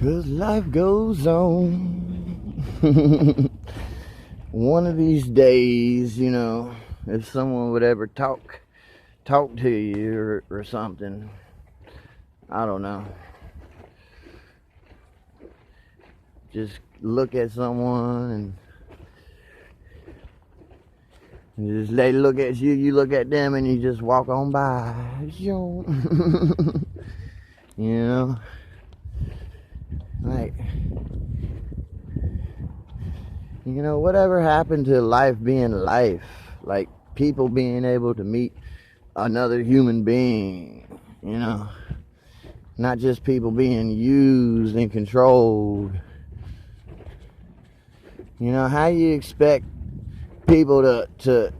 'Cause life goes on. One of these days, if someone would ever talk to you or something, I don't know. Just look at someone and just they look at you, you look at them, and you just walk on by. Like, whatever happened to life being life? Like, people being able to meet another human being, not just people being used and controlled. How you expect people to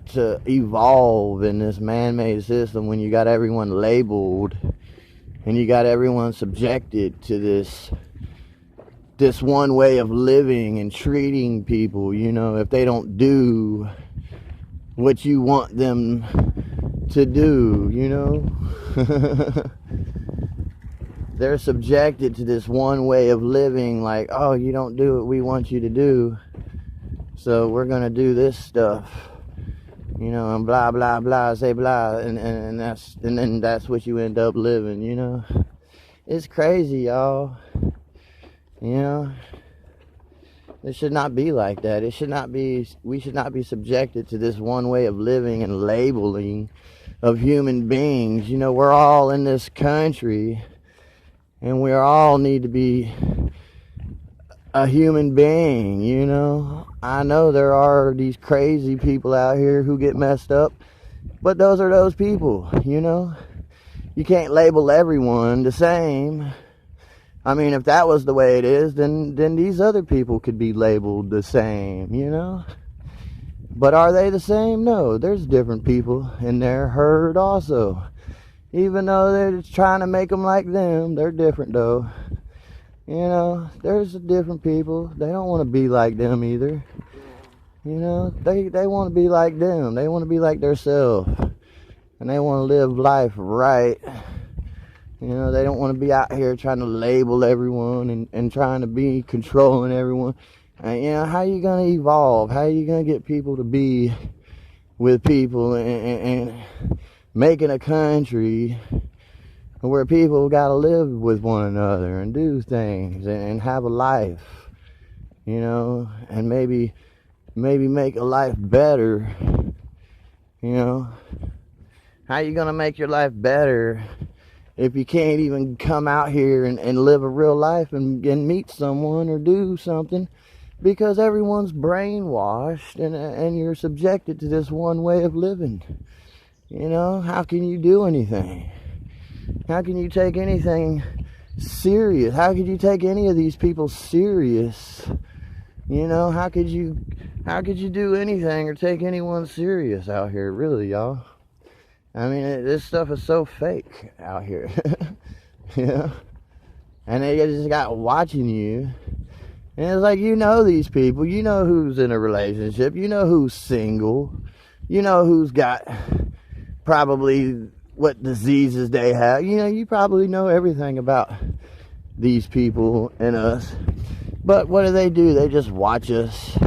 evolve in this man-made system when you got everyone labeled and you got everyone subjected to this one way of living and treating people, if they don't do what you want them to do, they're subjected to this one way of living, like, oh, you don't do what we want you to do, so we're gonna do this stuff, and blah blah blah, say blah, and then that's what you end up living. It's crazy, y'all. It should not be like that. We should not be subjected to this one way of living and labeling of human beings. We're all in this country, and we all need to be a human being, I know there are these crazy people out here who get messed up, but those are those people, You can't label everyone the same. I mean, if that was the way it is, then these other people could be labeled the same, But are they the same? No, there's different people in their herd also. Even though they're just trying to make them like them, they're different though. There's different people. They don't want to be like them either. They want to be like them. They want to be like themselves. And they want to live life right. They don't want to be out here trying to label everyone and trying to be controlling everyone. And, how are you going to evolve? How are you going to get people to be with people and making a country where people got to live with one another and do things and have a life, and maybe make a life better, How you going to make your life better if you can't even come out here and live a real life and meet someone or do something, because everyone's brainwashed and you're subjected to this one way of living? How can you do anything? How can you take anything serious? How could you take any of these people serious? How could you do anything or take anyone serious out here, really, y'all? I mean, this stuff is so fake out here. And they just got watching you. And it's like, these people. Who's in a relationship. Who's single. Who's got probably what diseases they have. You probably know everything about these people and us. But what do? They just watch us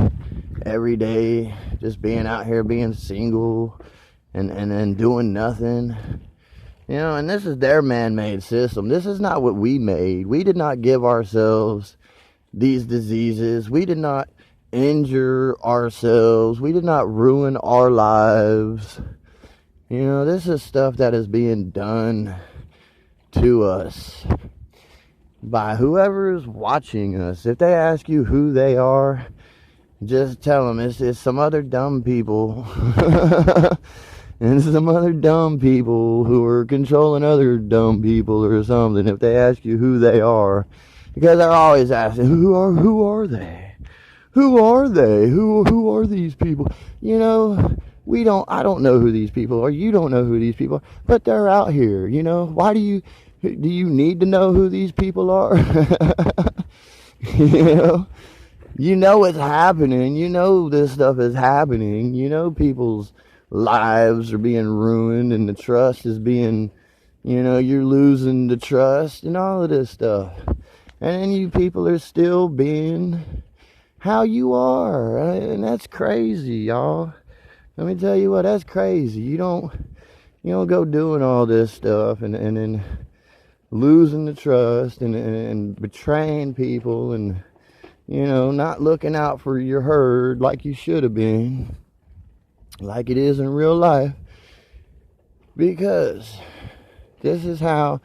every day, just being out here, being single, and then doing nothing. And this is their man-made system. This is not what we made. We did not give ourselves these diseases. We did not injure ourselves. We did not ruin our lives. This is stuff that is being done to us by whoever is watching us. If they ask you who they are, just tell them it's some other dumb people. And some other dumb people who are controlling other dumb people or something, if they ask you who they are. Because they're always asking, who are they? Who are they? Who are these people? I don't know who these people are. You don't know who these people are. But they're out here, Why do you need to know who these people are? It's happening. This stuff is happening. People's lives are being ruined and the trust is being, you're losing the trust and all of this stuff. And then you people are still being how you are. And that's crazy, y'all. Let me tell you what, that's crazy. You don't go doing all this stuff and then losing the trust and betraying people and, not looking out for your herd like you should have been, like it is in real life. Because this is how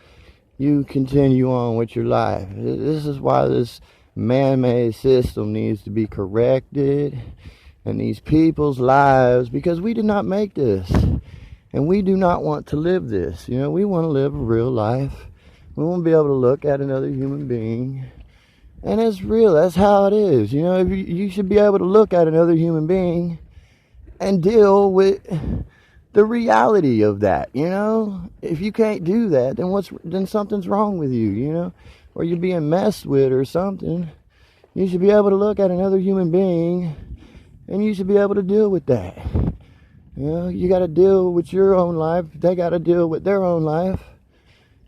you continue on with your life. This is why this man-made system needs to be corrected, and these people's lives, because we did not make this, and we do not want to live this. We want to live a real life. We want to be able to look at another human being, and it's real. That's how it is. You should be able to look at another human being and deal with the reality of that. If you can't do that, then something's wrong with you, or you're being messed with or something. You should be able to look at another human being and you should be able to deal with that. You got to deal with your own life. They got to deal with their own life.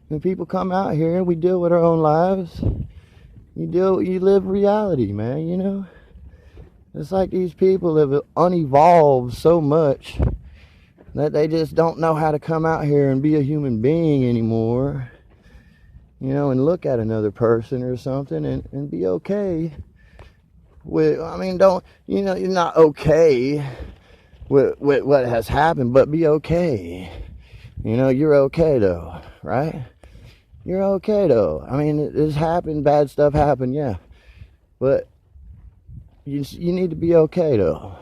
When people come out here, we deal with our own lives. You live reality, man, It's like these people have unevolved so much that they just don't know how to come out here and be a human being anymore. And look at another person or something and be okay with, you're not okay with what has happened, but be okay. You're okay though, right? You're okay though. It's happened, bad stuff happened, yeah. But you need to be okay though.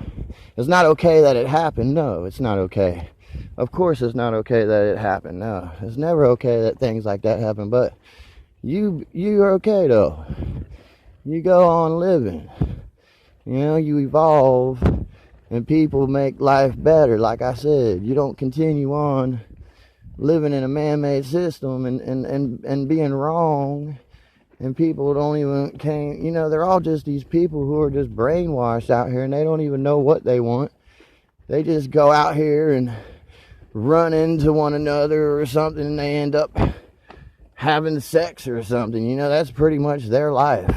It's not okay that it happened. No, it's not okay. Of course it's not okay that it happened. No, it's never okay that things like that happen. But you're okay though. You go on living. You evolve and people make life better. Like I said, you don't continue on living in a man-made system and being wrong. And people they're all just these people who are just brainwashed out here and they don't even know what they want. They just go out here and run into one another or something and they end up having sex or something. That's pretty much their life.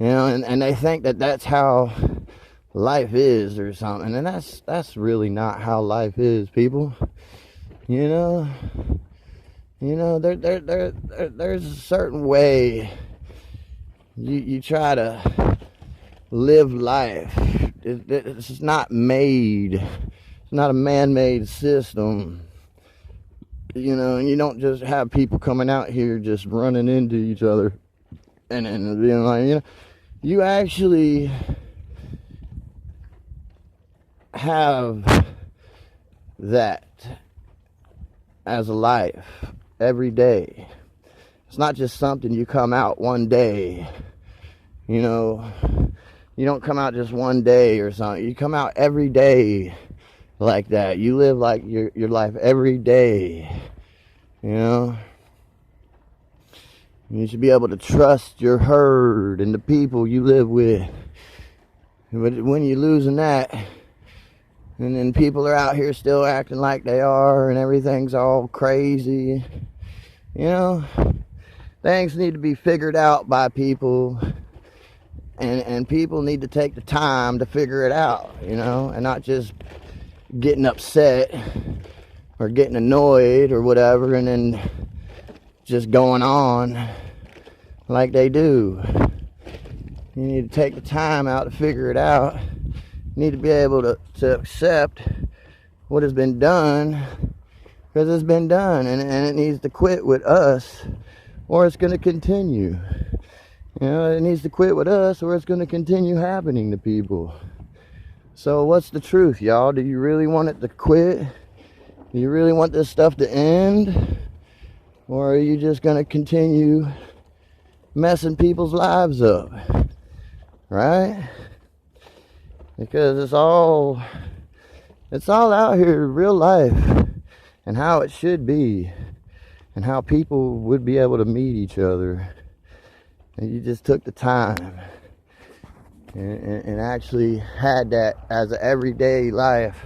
And they think that that's how life is or something. And that's really not how life is, people. There's a certain way you try to live life. It's not made. It's not a man-made system. And you don't just have people coming out here just running into each other and being like, you actually have that as a life every day. It's not just something you come out one day. You don't come out just one day or something. You come out every day like that. You live like your life every day. You should be able to trust your herd and the people you live with. But when you're losing that, and then people are out here still acting like they are, and everything's all crazy, things need to be figured out by people, and people need to take the time to figure it out, and not just getting upset or getting annoyed or whatever, and then just going on like they do. You need to take the time out to figure it out. You need to be able to accept what has been done, because it's been done, and it needs to quit with us, or it's going to continue. It needs to quit with us, or it's going to continue happening to people. So what's the truth, y'all? Do you really want it to quit? Do you really want this stuff to end? Or are you just going to continue messing people's lives up? Right? Because it's all out here, real life, and how it should be, and how people would be able to meet each other. And you just took the time and actually had that as an everyday life